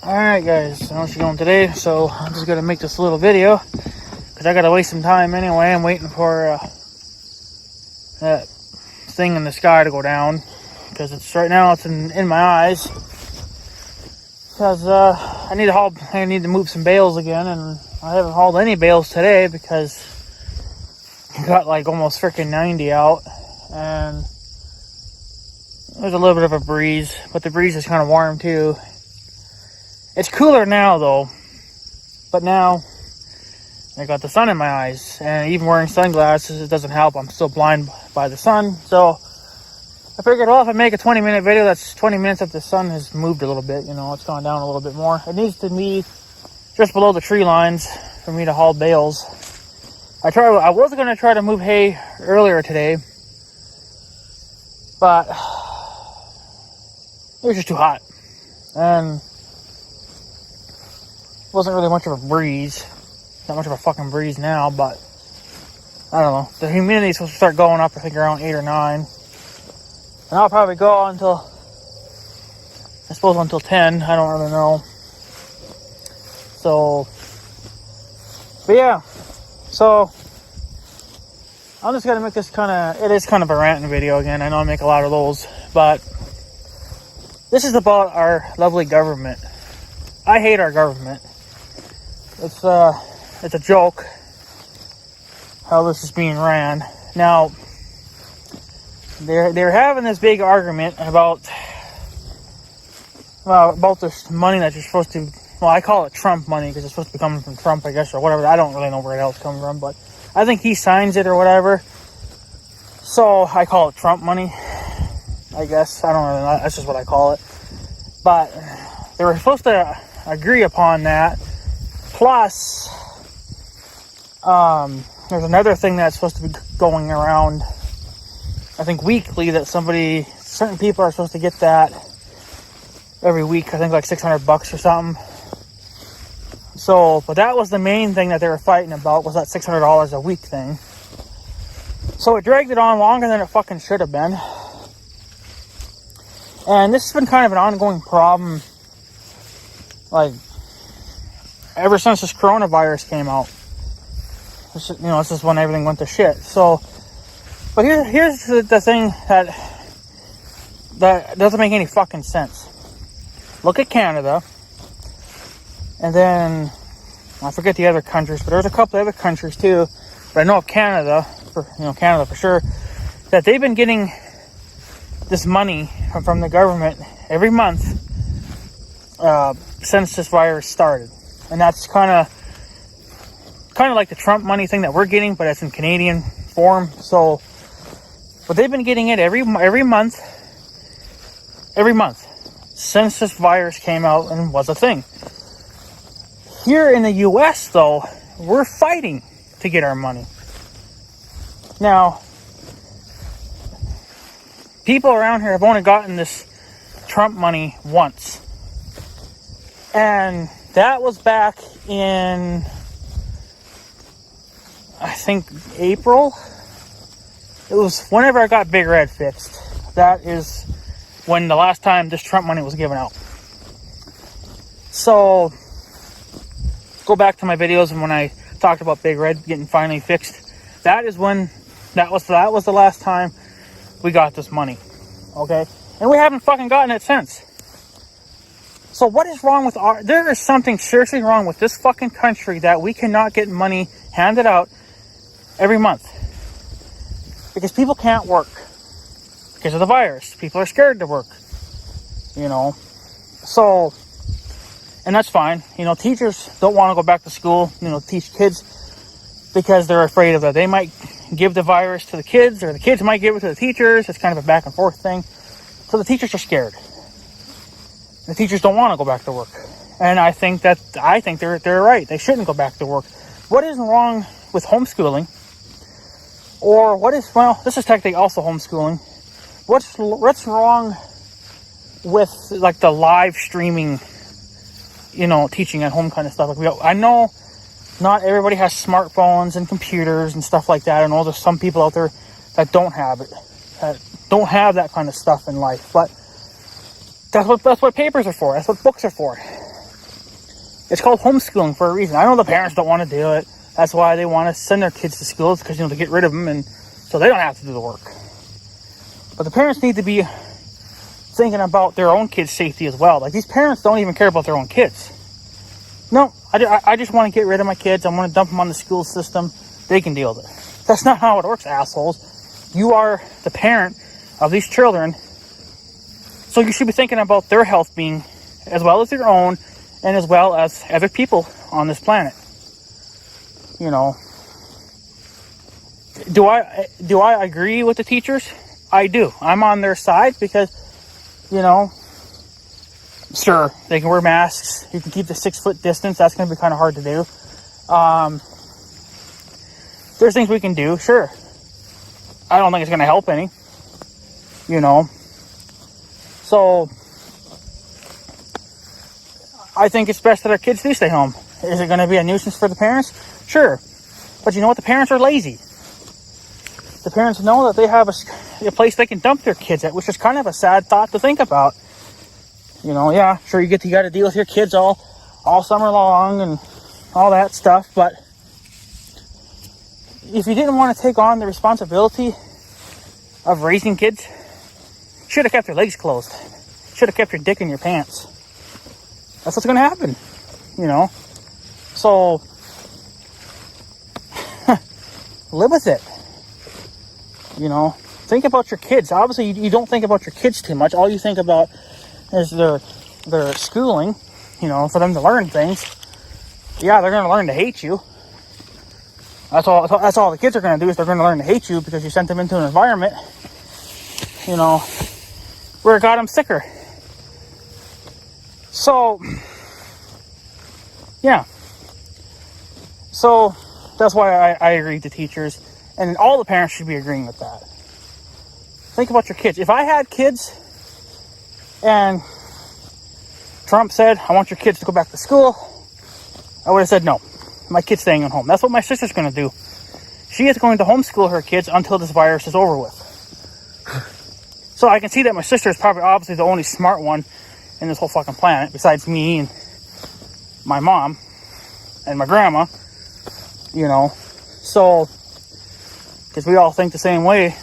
Alright guys, I know what you're going today, so I'm just going to make this little video because I got to waste some time anyway. I'm waiting for that thing in the sky to go down because it's right now it's in my eyes because I need to move some bales again, and I haven't hauled any bales today because I got like almost freaking 90 out, and there's a little bit of a breeze, but the breeze is kind of warm too. It's cooler now though, but now I got the sun in my eyes, and even wearing sunglasses, it doesn't help. I'm still blind by the sun, so I figured, well, if I make a 20-minute video, that's 20 minutes if the sun has moved a little bit, it's gone down a little bit more. It needs to be just below the tree lines for me to haul bales. I was going to try to move hay earlier today, but it was just too hot, and wasn't really much of a breeze. Not much of a fucking breeze now, but I don't know. The humidity's supposed to start going up, I think around 8 or 9. And I'll probably go until 10. I don't really know. So, but yeah. So, I'm just gonna make this it is kind of a ranting video again. I know I make a lot of those, but this is about our lovely government. I hate our government. It's a joke how this is being ran. Now, they're having this big argument about this money that you're supposed to, I call it Trump money because it's supposed to be coming from Trump, I guess, or whatever. I don't really know where the hell it's coming from, but I think he signs it or whatever. So I call it Trump money, I guess. I don't really know. That's just what I call it. But they were supposed to agree upon that. Plus, there's another thing that's supposed to be going around, I think weekly, that certain people are supposed to get that every week. I think like $600 or something. So, but that was the main thing that they were fighting about, was that $600 a week thing. So it dragged it on longer than it fucking should have been. And this has been kind of an ongoing problem, like, ever since this coronavirus came out. This is when everything went to shit. So, but here's the thing that doesn't make any fucking sense. Look at Canada, and then I forget the other countries, but there's a couple of other countries too. But I know of Canada for sure, that they've been getting this money from the government every month since this virus started. And that's kind of like the Trump money thing that we're getting, but it's in Canadian form. So, but they've been getting it every month since this virus came out and was a thing. Here in the U.S., though, we're fighting to get our money. Now, people around here have only gotten this Trump money once, and that was back in, I think, April. It was whenever I got Big Red fixed. That is when the last time this Trump money was given out. So, go back to my videos and when I talked about Big Red getting finally fixed. That was the last time we got this money. Okay? And we haven't fucking gotten it since. So what is wrong with there is something seriously wrong with this fucking country that we cannot get money handed out every month. Because people can't work. Because of the virus. People are scared to work. So, and that's fine. Teachers don't want to go back to school, teach kids because they're afraid of that. They might give the virus to the kids, or the kids might give it to the teachers. It's kind of a back and forth thing. So the teachers are scared. The teachers don't want to go back to work. And I think they're right. They shouldn't go back to work. What is wrong with homeschooling? Or this is technically also homeschooling. What's wrong with like the live streaming, teaching at home kind of stuff? I know not everybody has smartphones and computers and stuff like that. I know there's some people out there that don't have it, that don't have that kind of stuff in life. But That's what papers are for. That's what books are for. It's called homeschooling for a reason. I know the parents don't want to do it. That's why they want to send their kids to schools, because, to get rid of them, and so they don't have to do the work. But the parents need to be thinking about their own kids' safety as well. Like, these parents don't even care about their own kids. No, I just want to get rid of my kids. I want to dump them on the school system. They can deal with it. That's not how it works, assholes. You are the parent of these children, so you should be thinking about their health being as well as your own, and as well as other people on this planet. Do I agree with the teachers? I do. I'm on their side because, sure, they can wear masks. You can keep the 6-foot distance. That's going to be kind of hard to do. There's things we can do, sure. I don't think it's going to help any. So, I think it's best that our kids do stay home. Is it going to be a nuisance for the parents? Sure. But you know what? The parents are lazy. The parents know that they have a place they can dump their kids at, which is kind of a sad thought to think about. Yeah, sure, you got to deal with your kids all summer long and all that stuff, but if you didn't want to take on the responsibility of raising kids, should have kept your legs closed. Should have kept your dick in your pants. That's what's going to happen, So, live with it. Think about your kids. Obviously, you don't think about your kids too much. All you think about is their schooling, for them to learn things. Yeah, they're going to learn to hate you. That's all the kids are going to do, is they're going to learn to hate you because you sent them into an environment, where it got them sicker. So, yeah. So, that's why I agree with the teachers. And all the parents should be agreeing with that. Think about your kids. If I had kids and Trump said, I want your kids to go back to school, I would have said no. My kid's staying at home. That's what my sister's going to do. She is going to homeschool her kids until this virus is over with. So I can see that my sister is probably obviously the only smart one in this whole fucking planet, besides me and my mom and my grandma, So, because we all think the same way,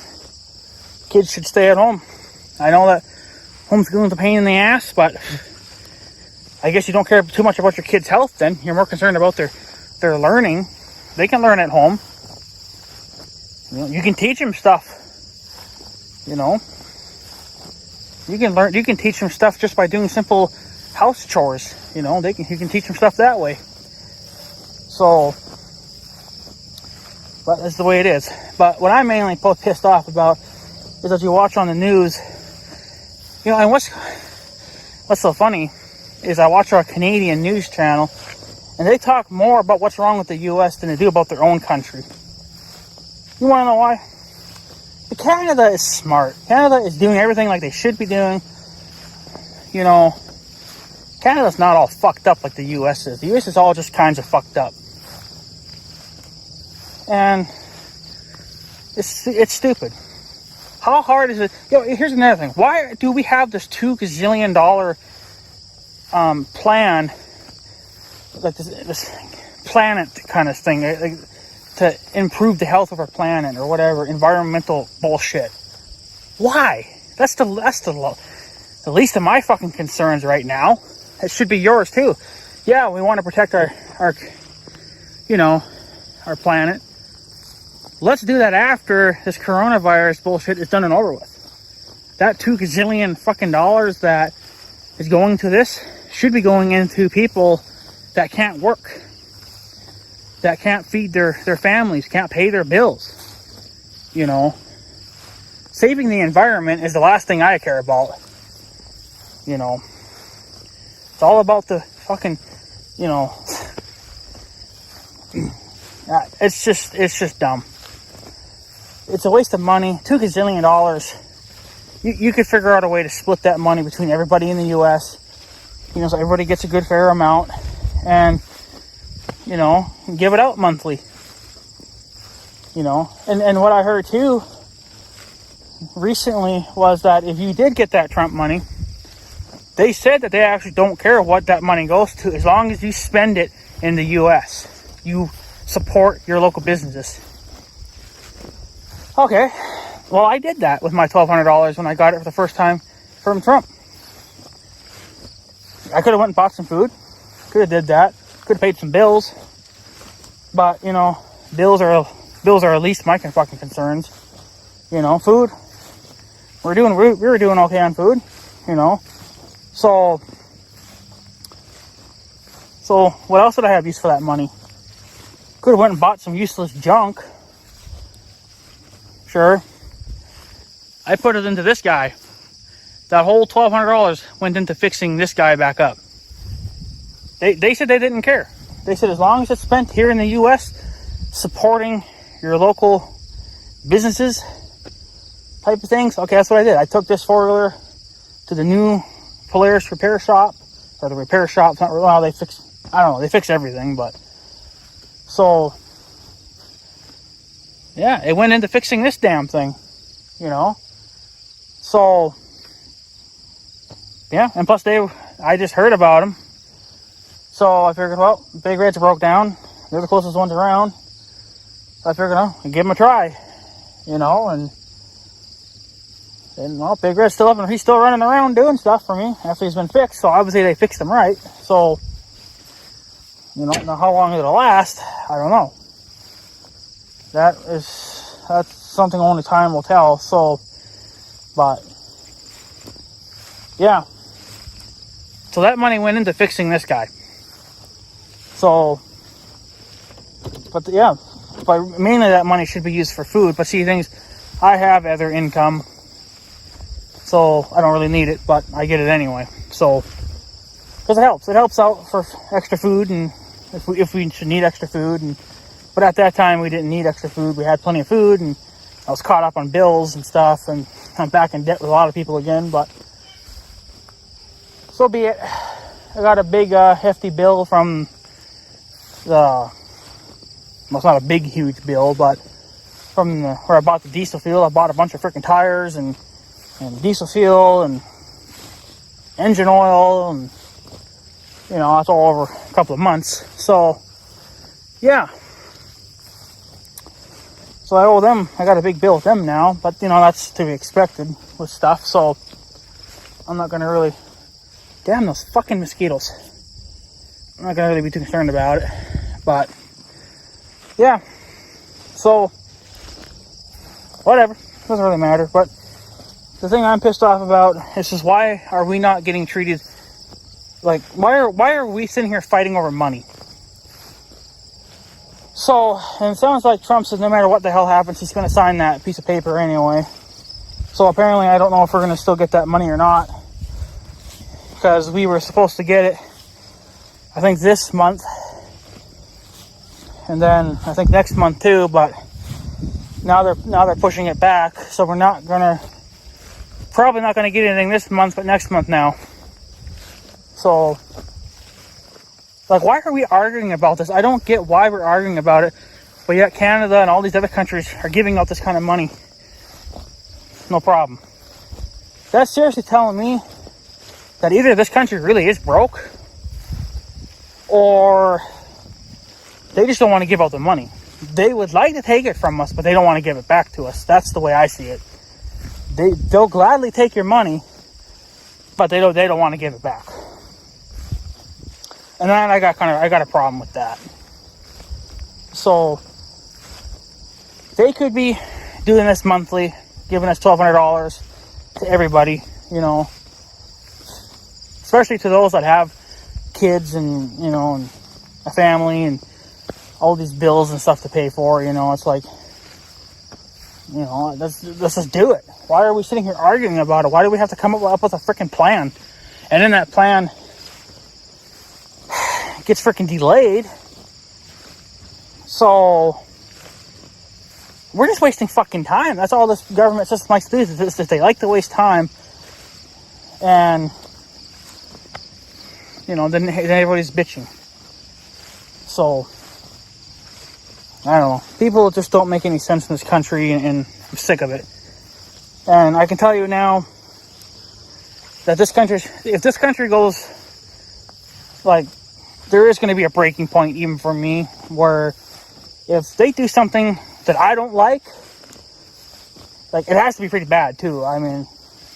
kids should stay at home. I know that homeschooling's a pain in the ass, but I guess you don't care too much about your kids' health then. You're more concerned about their learning. They can learn at home. You can teach them stuff. You can teach them stuff just by doing simple house chores. You can teach them stuff that way. So, but that's the way it is. But what I'm mainly pissed off about is that you watch on the news, and what's so funny is I watch our Canadian news channel, and they talk more about what's wrong with the U.S. than they do about their own country. You want to know why? Canada is smart. Canada is doing everything like they should be doing. Canada's not all fucked up like the U.S. is. The U.S. is all just kinds of fucked up. And it's stupid. How hard is it? Here's another thing. Why do we have this $2 gazillion plan, like this planet kind of thing, like, to improve the health of our planet or whatever, environmental bullshit? Why? That's the least of my fucking concerns right now. It should be yours too. Yeah, we want to protect our planet. Let's do that after this coronavirus bullshit is done and over with. That $2 gazillion fucking dollars that is going to this should be going into people that can't work, that can't feed their families, can't pay their bills. Saving the environment is the last thing I care about. It's all about the fucking, it's just dumb. It's a waste of money. $2 gazillion. You could figure out a way to split that money between everybody in the U.S., so everybody gets a good fair amount, and, give it out monthly. And what I heard too recently was that if you did get that Trump money, They said that they actually don't care what that money goes to as long as you spend it in the U.S. You support your local businesses. Okay, well, I did that with my $1,200 when I got it for the first time from Trump. I could have went and bought some food. Could have did that. Could have paid some bills. But, you know, bills are at least my fucking concerns. You know, food. We were doing okay on food, you know. So what else did I have use for that money? Could have went and bought some useless junk. Sure. I put it into this guy. That whole $1,200 went into fixing this guy back up. They said they didn't care. They said as long as it's spent here in the U.S. supporting your local businesses type of things. Okay, that's what I did. I took this four-wheeler to the new Polaris repair shop. Or the repair shop's not really, well, they fix everything, but. So, yeah, it went into fixing this damn thing, you know. So, yeah, and plus I just heard about them. So I figured, well, Big Red's broke down. They're the closest ones around. So I figured, I'll give them a try, you know, and well, Big Red's still up and he's still running around doing stuff for me after he's been fixed. So obviously they fixed him right. So, you know, now how long it'll last, I don't know. That's something only time will tell. So, but yeah. So that money went into fixing this guy. So, but mainly that money should be used for food. But see, I have other income, so I don't really need it, but I get it anyway. So, because it helps out for extra food, and if we should need extra food, but at that time we didn't need extra food. We had plenty of food, and I was caught up on bills and stuff, and I'm back in debt with a lot of people again. But so be it. I got a big hefty bill from well, it's not a big huge bill, but from where I bought the diesel fuel. I bought a bunch of freaking tires and diesel fuel and engine oil, and you know, that's all over a couple of months. So yeah, so I owe them. I got a big bill with them now, but you know, that's to be expected with stuff. So I'm not gonna really. Damn those fucking mosquitoes. I'm not gonna really be too concerned about it, but yeah. So whatever, doesn't really matter. But the thing I'm pissed off about is just why are we not getting treated like why are we sitting here fighting over money? So, and it sounds like Trump says no matter what the hell happens, he's gonna sign that piece of paper anyway. So apparently, I don't know if we're gonna still get that money or not, because we were supposed to get it, I think this month, and then I think next month too. But now they're pushing it back, so we're probably not gonna get anything this month, but next month now. So, like, why are we arguing about this? I don't get why we're arguing about it, but yet Canada and all these other countries are giving out this kind of money. No problem. That's seriously telling me that either this country really is broke, or they just don't want to give out the money. They would like to take it from us, but they don't want to give it back to us. That's the way I see it. They'll gladly take your money, but they don't want to give it back. And then I got a problem with that. So they could be doing this monthly, giving us $1,200 to everybody, you know, especially to those that have kids and, you know, and a family and all these bills and stuff to pay for. You know, it's like, you know, let's just do it. Why are we sitting here arguing about it? Why do we have to come up with a freaking plan? And then that plan gets freaking delayed. So we're just wasting fucking time. That's all this government system likes to do, is that they like to waste time. And, you know, then everybody's bitching. So, I don't know. People just don't make any sense in this country, and I'm sick of it. And I can tell you now, that if this country goes, like, there is going to be a breaking point even for me, where if they do something that I don't like, it has to be pretty bad too. I mean,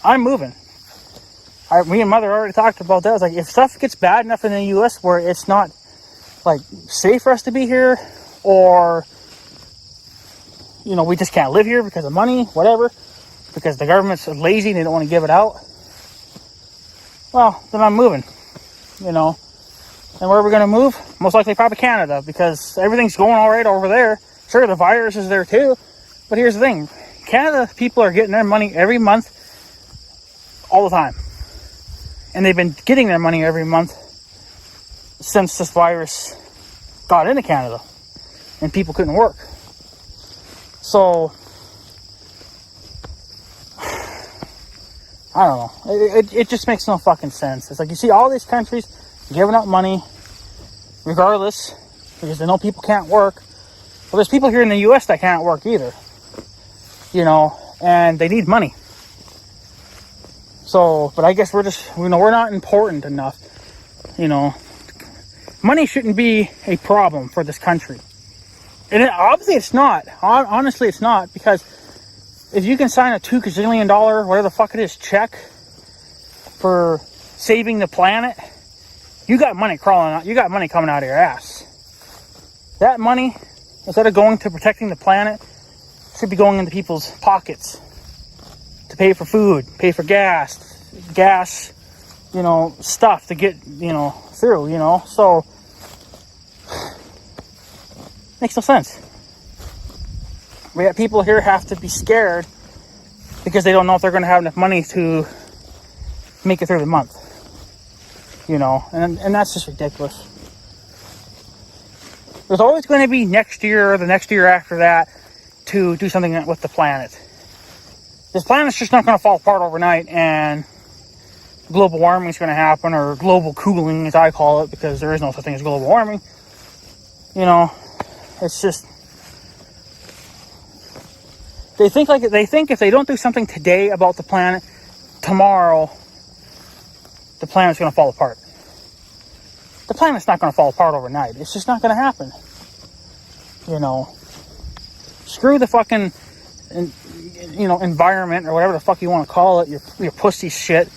I'm moving. Me and Mother already talked about that. It's like, if stuff gets bad enough in the U.S. where it's not, like, safe for us to be here, or, you know, we just can't live here because of money, whatever, because the government's lazy and they don't want to give it out, well, then I'm moving, you know. And where are we going to move? Most likely probably Canada, because everything's going all right over there. Sure, the virus is there too, but here's the thing. Canada people are getting their money every month, all the time. And they've been getting their money every month since this virus got into Canada and people couldn't work. So, I don't know. It just makes no fucking sense. It's like, you see all these countries giving out money regardless, because they know people can't work. Well, there's people here in the U.S. that can't work either, you know, and they need money. So, but I guess we're just, you know, we're not important enough, you know. Money shouldn't be a problem for this country. And obviously it's not. Honestly, it's not, because if you can sign a $2 gazillion, whatever the fuck it is, check for saving the planet, you got money crawling out. You got money coming out of your ass. That money, instead of going to protecting the planet, should be going into people's pockets to pay for food, pay for gas, you know, stuff to get, you know, through, you know. So, makes no sense. We have people here have to be scared because they don't know if they're going to have enough money to make it through the month, you know, and that's just ridiculous. There's always going to be next year or the next year after that to do something with the planet. This planet's just not going to fall apart overnight and global warming is going to happen, or global cooling as I call it, because there is no such thing as global warming. You know, it's just, they think if they don't do something today about the planet, tomorrow the planet's going to fall apart. The planet's not going to fall apart overnight. It's just not going to happen. You know, screw the fucking, you know, environment or whatever the fuck you want to call it, your pussy shit.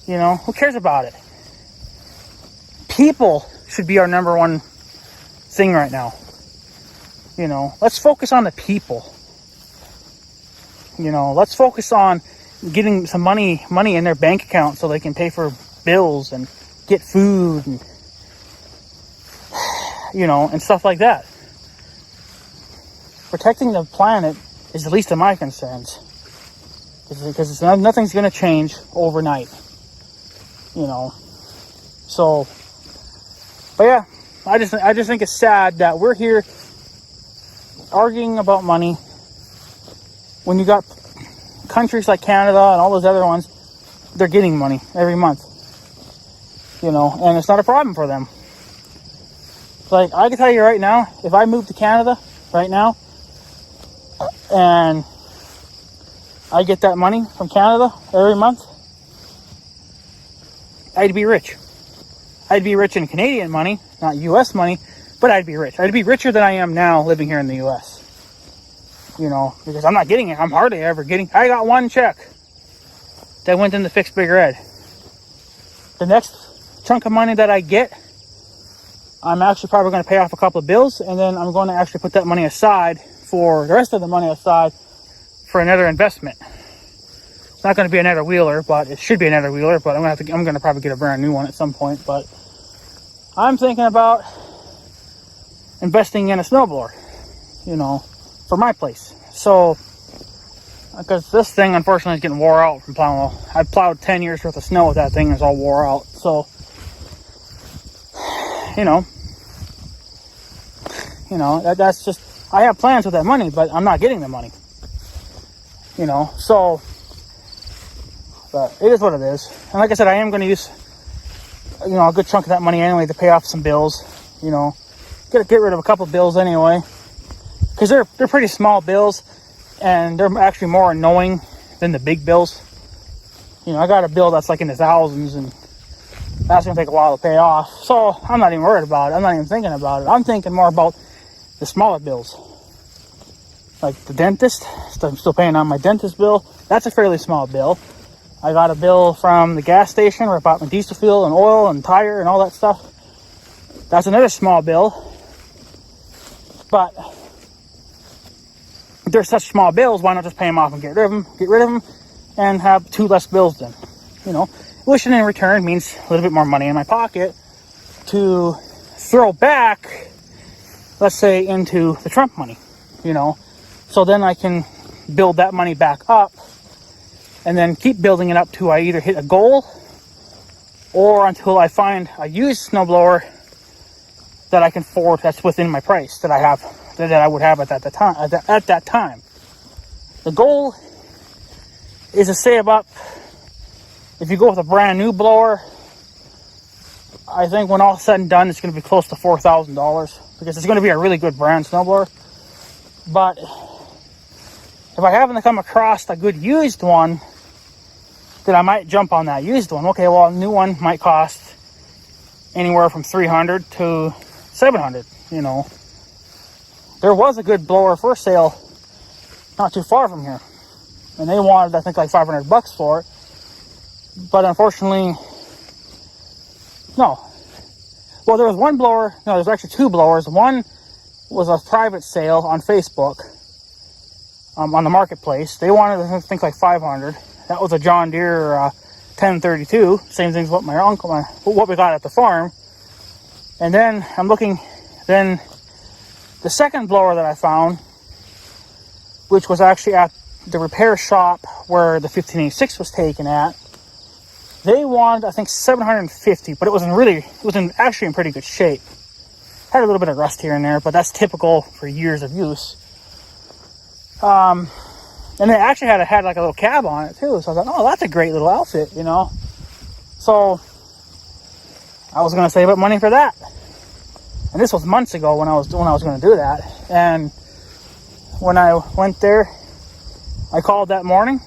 You know, who cares about it? People should be our number one thing right now. You know, let's focus on the people. You know, let's focus on getting some money in their bank account so they can pay for bills and get food and, you know, and stuff like that. Protecting the planet is the least of my concerns, because nothing's going to change overnight, you know. So, but yeah, I just think it's sad that we're here arguing about money when you got countries like Canada and all those other ones, they're getting money every month, you know, and it's not a problem for them. Like, I can tell you right now, if I moved to Canada right now and I get that money from Canada every month, I'd be rich. I'd be rich in Canadian money, not U.S. money, but I'd be rich. I'd be richer than I am now living here in the U.S. You know, because I'm not getting it. I'm hardly ever getting. I got one check that went into Fix Big Red. The next chunk of money that I get, I'm actually probably going to pay off a couple of bills, and then I'm going to actually put that money aside, for the rest of the money aside, for another investment. It's not going to be another wheeler, but it should be another wheeler, but I'm going to probably get a brand new one at some point. But I'm thinking about investing in a snowblower, you know, for my place. So, because this thing unfortunately is getting wore out from plowing. I plowed 10 years worth of snow with that thing, and it's all wore out. So, you know, that's just, I have plans with that money, but I'm not getting the money, you know. So, but it is what it is. And like I said, I am going to use, you know, a good chunk of that money anyway to pay off some bills, you know. Get rid of a couple bills anyway, because they're pretty small bills, and they're actually more annoying than the big bills. You know, I got a bill that's like in the thousands, and that's going to take a while to pay off. So I'm not even worried about it. I'm not even thinking about it. I'm thinking more about the smaller bills. Like the dentist. I'm still paying on my dentist bill. That's a fairly small bill. I got a bill from the gas station where I bought my diesel fuel and oil and tire and all that stuff. That's another small bill. But if they're such small bills, why not just pay them off and get rid of them and have 2 less bills then? You know, which in return means a little bit more money in my pocket to throw back, let's say, into the Trump money, you know. So then I can build that money back up and then keep building it up to I either hit a goal or until I find a used snowblower that I can afford that's within my price that I would have at that time. The goal is to save up. If you go with a brand new blower, I think when all said and done, it's going to be close to $4,000 because it's going to be a really good brand snowblower. But if I happen to come across a good used one, then I might jump on that used one. Okay, well, a new one might cost anywhere from $300 to $700. You know, there was a good blower for sale not too far from here, and they wanted, I think, like $500 for it. But unfortunately, no. Well, there was one blower. No, there's actually 2 blowers. One was a private sale on Facebook, on the marketplace. They wanted, I think, like $500. That was a John Deere 1032. Same thing as what what we got at the farm. And then I'm looking. Then the second blower that I found, which was actually at the repair shop where the 1586 was taken at. They wanted, I think, $750, but it was actually in pretty good shape. Had a little bit of rust here and there, but that's typical for years of use. And they actually had like a little cab on it too. So I thought, oh, that's a great little outfit, you know. So I was going to save up money for that. And this was months ago when I was going to do that. And when I went there, I called that morning.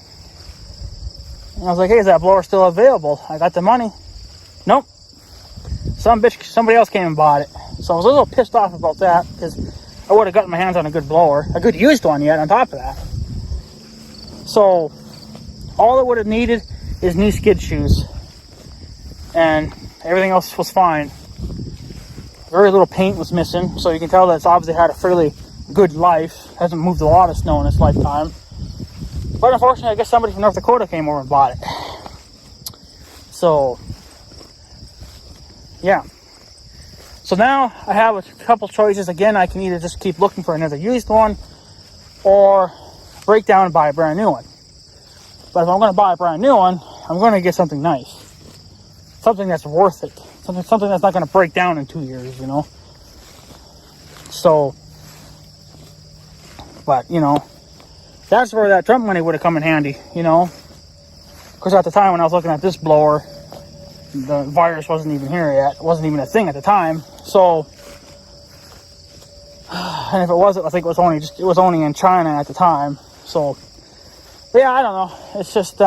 And I was like, hey, is that blower still available? I got the money. Nope. Somebody else came and bought it. So I was a little pissed off about that because I would have gotten my hands on a good blower, a good used one yet on top of that. So all it would have needed is new skid shoes. And everything else was fine. Very little paint was missing. So you can tell that it's obviously had a fairly good life. Hasn't moved a lot of snow in its lifetime. But unfortunately, I guess somebody from North Dakota came over and bought it. So, yeah. So now I have a couple choices. Again, I can either just keep looking for another used one or break down and buy a brand new one. But if I'm going to buy a brand new one, I'm going to get something nice. Something that's worth it. Something that's not going to break down in 2 years, you know. So, but, you know, that's where that Trump money would have come in handy, you know. Because at the time when I was looking at this blower, the virus wasn't even here yet. It wasn't even a thing at the time. So, and if it was, I think it was only in China at the time. So, yeah, I don't know. It's just,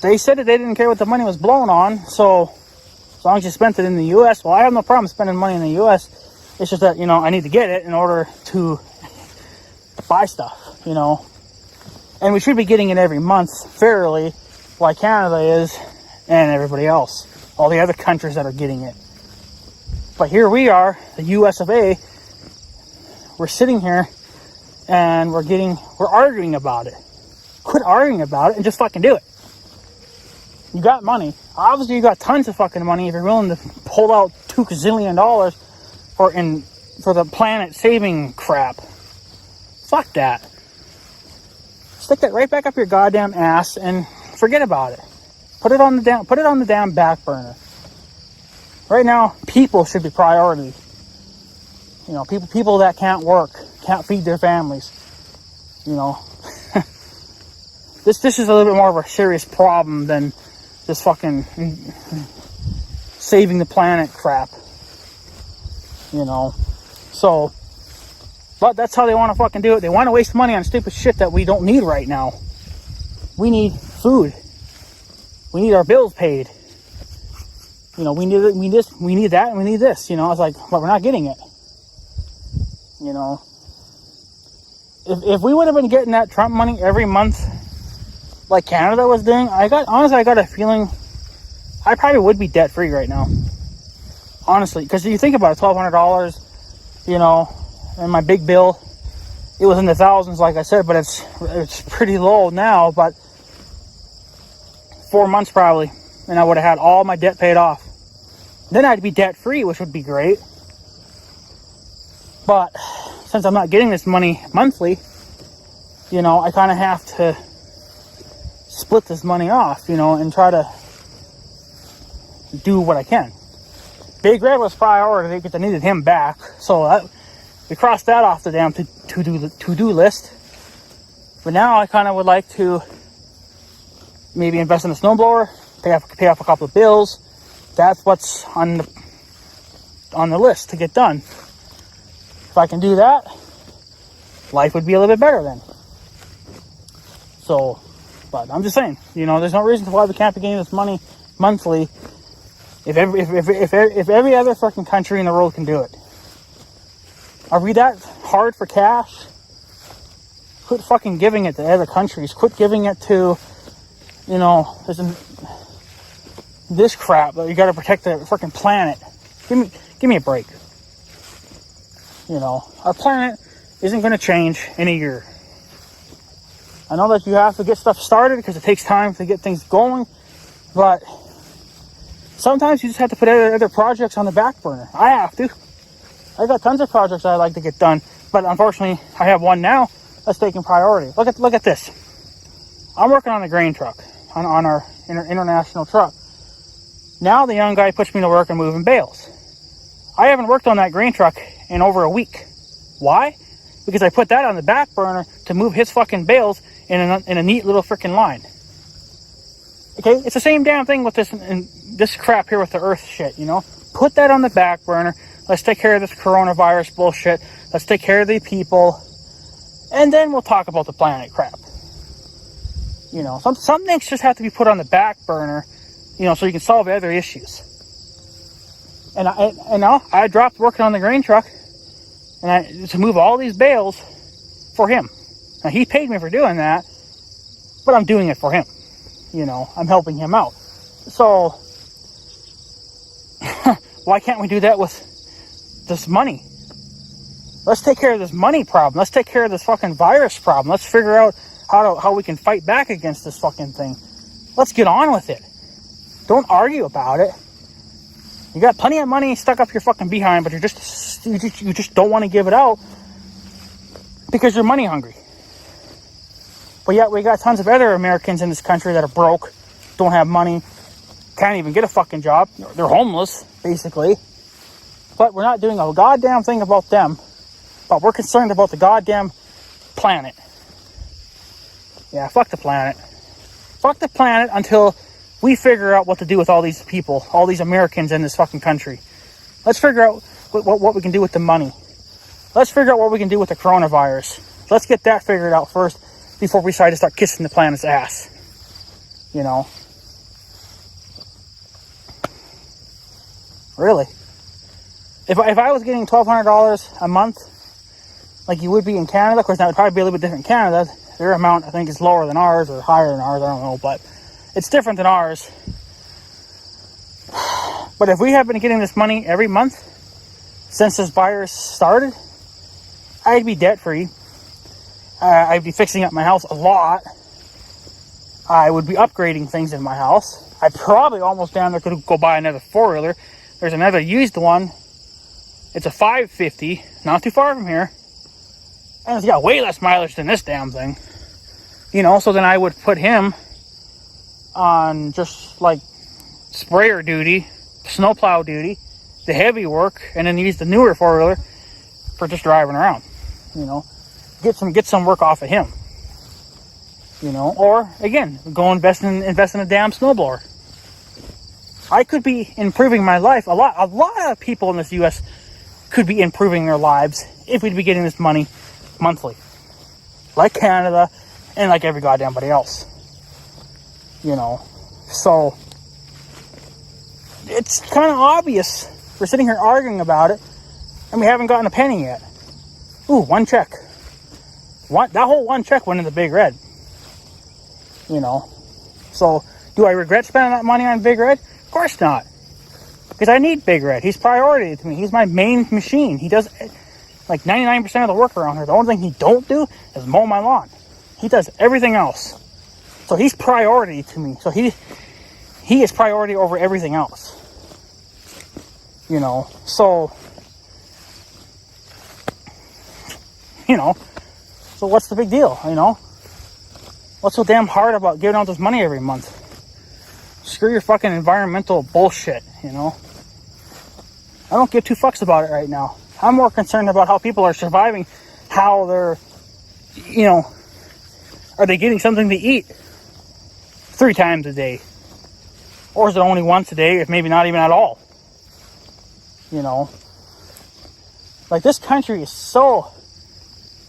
they said that they didn't care what the money was blown on. So, as long as you spent it in the U.S., well, I have no problem spending money in the U.S. It's just that, you know, I need to get it in order to buy stuff, you know. And we should be getting it every month fairly, like Canada is and everybody else, all the other countries that are getting it. But here we are, the US of A, we're sitting here and we're arguing about it. Quit arguing about it and just fucking do it. You got money. Obviously you got tons of fucking money if you're willing to pull out $2 gazillion for the planet saving crap. Fuck that. Stick that right back up your goddamn ass and forget about it. Put it on the damn back burner. Right now, people should be priority. You know, people that can't work, can't feed their families. You know, this is a little bit more of a serious problem than this fucking saving the planet crap. You know, so. But that's how they want to fucking do it. They want to waste money on stupid shit that we don't need right now. we need food. We need our bills paid. We need that, and we need this. I was like, but we're not getting it. If we would have been getting that Trump money every month, like Canada was doing, I got a feeling I probably would be debt free right now. Honestly, because you think about it, $1,200, and my big bill, it was in the thousands, like I said, but it's pretty low now. But 4 months probably, and I would have had all my debt paid off. Then I'd be debt free, which would be great. But since I'm not getting this money monthly, I kind of have to split this money off, and try to do what I can. Big Red was priority because I needed him back, so we crossed that off the damn to-do list. But now I kind of would like to maybe invest in a snowblower, pay off a couple of bills. That's what's on the list to get done. If I can do that, life would be a little bit better then. So, but I'm just saying, there's no reason why we can't be getting this money monthly if every other fucking country in the world can do it. Are we that hard for cash? Quit fucking giving it to other countries. Quit giving it to, this crap that you got to protect the fucking planet. Give me a break. Our planet isn't going to change in a year. I know that you have to get stuff started because it takes time to get things going, but sometimes you just have to put other projects on the back burner. I have to. I got tons of projects I'd like to get done, but unfortunately, I have one now that's taking priority. Look at this. I'm working on a grain truck, on our international truck. Now the young guy puts me to work and moving bales. I haven't worked on that grain truck in over a week. Why? Because I put that on the back burner to move his fucking bales in a neat little freaking line. Okay, it's the same damn thing with this crap here with the earth shit, Put that on the back burner. Let's take care of this coronavirus bullshit. Let's take care of the people. And then we'll talk about the planet crap. Some things just have to be put on the back burner, so you can solve other issues. And I dropped working on the grain truck to move all these bales for him. Now, he paid me for doing that, but I'm doing it for him. I'm helping him out. So, why can't we do that with this money? Let's take care of this money problem. Let's take care of this fucking virus problem. Let's figure out how we can fight back against this fucking thing. Let's get on with it. Don't argue about it. You got plenty of money stuck up your fucking behind, but you just don't want to give it out because you're money hungry. But yet we got tons of other Americans in this country that are broke, don't have money, can't even get a fucking job. They're homeless, basically. But we're not doing a goddamn thing about them. But we're concerned about the goddamn planet. Yeah, fuck the planet. Fuck the planet until we figure out what to do with all these people, all these Americans in this fucking country. Let's figure out what we can do with the money. Let's figure out what we can do with the coronavirus. Let's get that figured out first before we decide to start kissing the planet's ass. Really. If I was getting $1,200 a month, like you would be in Canada, of course that would probably be a little bit different in Canada. Their amount, I think, is lower than ours or higher than ours. I don't know, but it's different than ours. But if we have been getting this money every month since this virus started, I'd be debt free. I'd be fixing up my house a lot. I would be upgrading things in my house. I probably almost down there could go buy another 4-wheeler. There's another used one. It's a 550, not too far from here. And it's got way less mileage than this damn thing. So then I would put him on just like sprayer duty, snowplow duty, the heavy work, and then use the newer 4-wheeler for just driving around. Get some work off of him. Or again, go invest in a damn snowblower. I could be improving my life. A lot of people in this U.S. could be improving their lives if we'd be getting this money monthly, like Canada and like every goddamn body else. You know, so it's kind of obvious. We're sitting here arguing about it, and we haven't gotten a penny yet. Ooh, one check. That whole one check went in the Big Red. You know, so do I regret spending that money on Big Red? Of course not. Because I need Big Red. He's priority to me. He's my main machine. He does like 99% of the work around here. The only thing he don't do is mow my lawn. He does everything else. So he's priority to me. So he is priority over everything else. You know, so, you know, so what's the big deal, you know? What's so damn hard about giving out this money every month? Screw your fucking environmental bullshit, you know? I don't give two fucks about it right now. I'm more concerned about how people are surviving, how they're, you know, are they getting something to eat 3 times a day? Or is it only once a day, if maybe not even at all? You know? Like, this country is so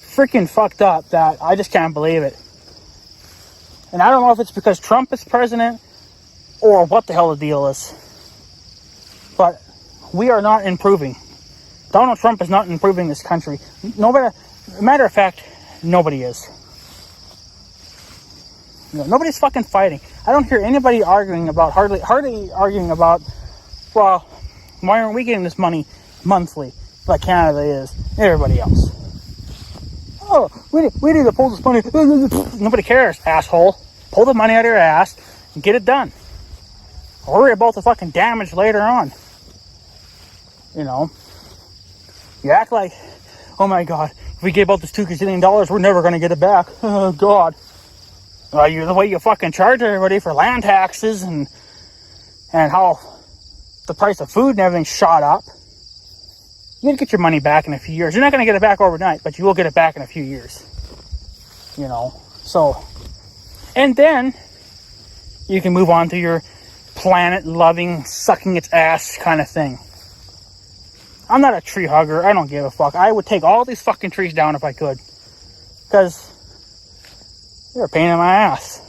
freaking fucked up that I just can't believe it. And I don't know if it's because Trump is president or what the hell the deal is. But we are not improving. Donald Trump is not improving this country. Matter of fact, nobody is. You know, nobody's fucking fighting. I don't hear anybody arguing about, hardly arguing about, well, why aren't we getting this money monthly like Canada is, and everybody else? Oh, we need to pull this money. Nobody cares, asshole. Pull the money out of your ass and get it done. Worry about the fucking damage later on. You know? You act like, oh my God, if we gave out this $2 gazillion, we're never going to get it back. Oh God. The way you fucking charge everybody for land taxes and how the price of food and everything shot up. You're going to get your money back in a few years. You're not going to get it back overnight, but you will get it back in a few years. You know, so, and then you can move on to your planet-loving, sucking its ass kind of thing. I'm not a tree hugger. I don't give a fuck. I would take all these fucking trees down if I could. Because they're a pain in my ass.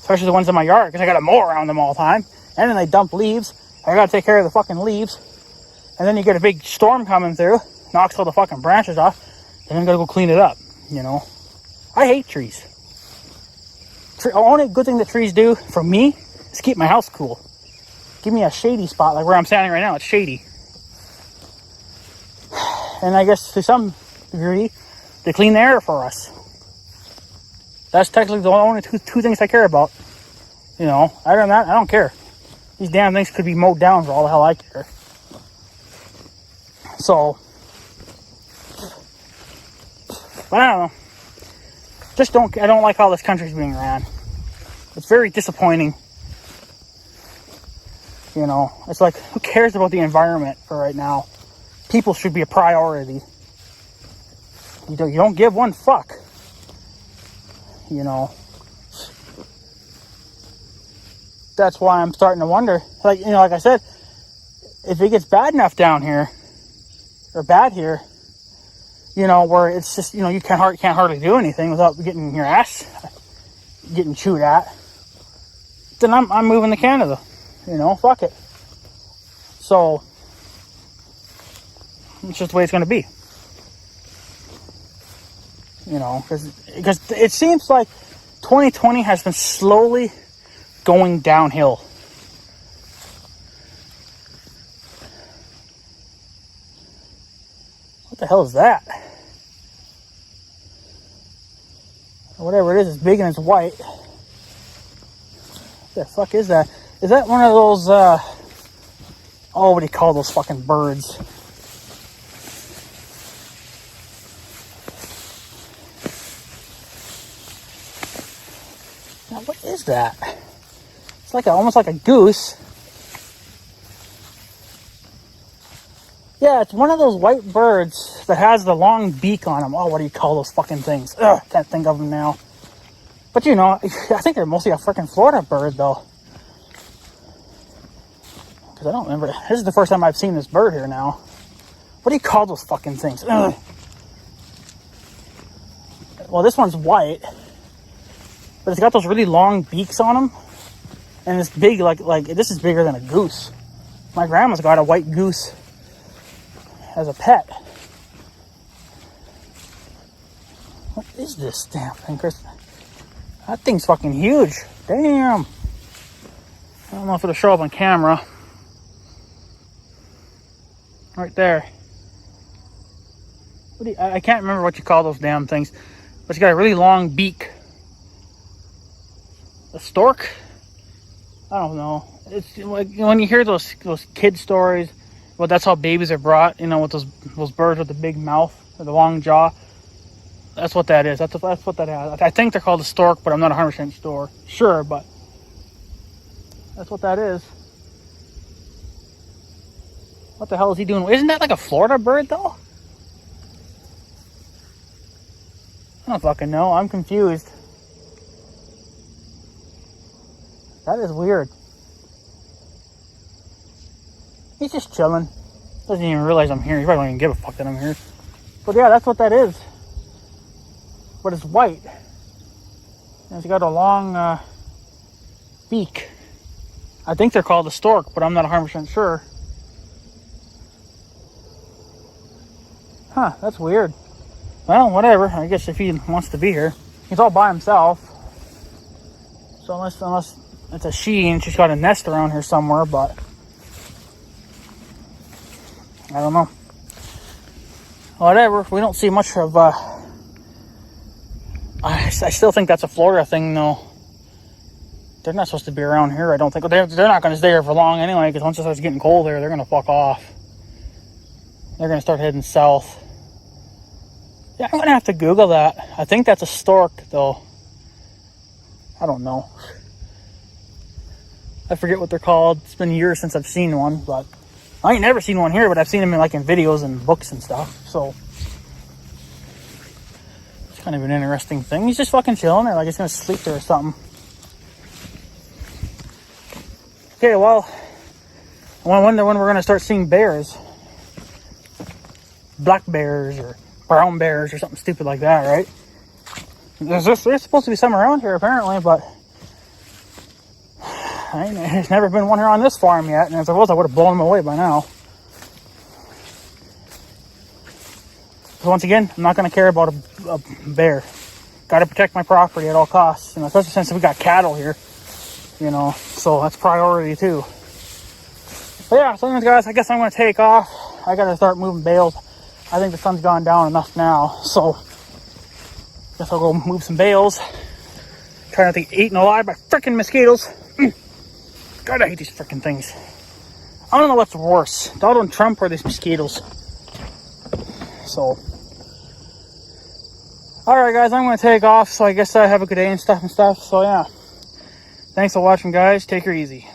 Especially the ones in my yard, because I got to mow around them all the time. And then they dump leaves. I got to take care of the fucking leaves. And then you get a big storm coming through, knocks all the fucking branches off, and then got to go clean it up, you know. I hate trees. The only good thing that trees do for me is keep my house cool. Give me a shady spot, like where I'm standing right now. It's shady. And I guess to some degree, they clean the air for us. That's technically the only two things I care about. You know, other than that, I don't care. These damn things could be mowed down for all the hell I care. So, but I don't know. I don't like how this country's being ran. It's very disappointing. You know, it's like, who cares about the environment for right now? People should be a priority. You don't give one fuck. You know. That's why I'm starting to wonder. Like, you know, like I said, if it gets bad enough down here, or bad here, you know, where it's just, you know, you can't hardly do anything without getting your ass getting chewed at, then I'm moving to Canada. You know, fuck it. So it's just the way it's going to be. You know, because it seems like 2020 has been slowly going downhill. What the hell is that? Whatever it is, it's big and it's white. What the fuck is that? Is that one of those, what do you call those fucking birds? Now, what is that? It's like almost like a goose. Yeah, it's one of those white birds that has the long beak on them. Oh, what do you call those fucking things? Ugh, can't think of them now. But you know, I think they're mostly a freaking Florida bird, though. Because I don't remember. This is the first time I've seen this bird here now. What do you call those fucking things? Ugh. Well, this one's white. but it's got those really long beaks on them, and it's big. Like this is bigger than a goose. My grandma's got a white goose as a pet. What is this damn thing, Chris? That thing's fucking huge. Damn. I don't know if it'll show up on camera. Right there. I can't remember what you call those damn things, but it's got a really long beak. A stork? I don't know. It's like when you hear those kid stories, well, that's how babies are brought. You know, with those birds with the big mouth or the long jaw. That's what that is. That's what that has. I think they're called a stork, but I'm not 100% sure. But that's what that is. What the hell is he doing? Isn't that like a Florida bird, though? I don't fucking know. I'm confused. That is weird. He's just chilling. Doesn't even realize I'm here. He probably don't even give a fuck that I'm here. But yeah, that's what that is. But it's white. And it's got a long beak. I think they're called a stork, but I'm not 100% sure. Huh, that's weird. Well, whatever. I guess if he wants to be here. He's all by himself. So unless it's a she and she's got a nest around here somewhere, but I don't know. Whatever. We don't see much of I still think that's a Florida thing, though. They're not supposed to be around here, I don't think. They're not going to stay here for long anyway, because once it starts getting cold there, they're going to fuck off. They're going to start heading south. Yeah, I'm going to have to Google that. I think that's a stork, though. I don't know. I forget what they're called. It's been years since I've seen one, but I ain't never seen one here, but I've seen them in videos and books and stuff, so it's kind of an interesting thing. He's just fucking chilling there, like he's going to sleep there or something. Okay, well, I wonder when we're going to start seeing bears. Black bears or brown bears or something stupid like that, right? There's supposed to be some around here apparently, but there's never been one here on this farm yet, and if there was, I would have blown them away by now. So once again, I'm not going to care about a bear. Got to protect my property at all costs, especially since we got cattle here, so that's priority too. But yeah, so anyways, guys, I guess I'm going to take off. I got to start moving bales. I think the sun's gone down enough now, so I guess I'll go move some bales. Try not to get eaten alive by freaking mosquitoes. God, I hate these freaking things. I don't know what's worse, Donald Trump or these mosquitoes. So, alright guys, I'm going to take off, so I guess I have a good day and stuff. So yeah, thanks for watching guys, take her easy.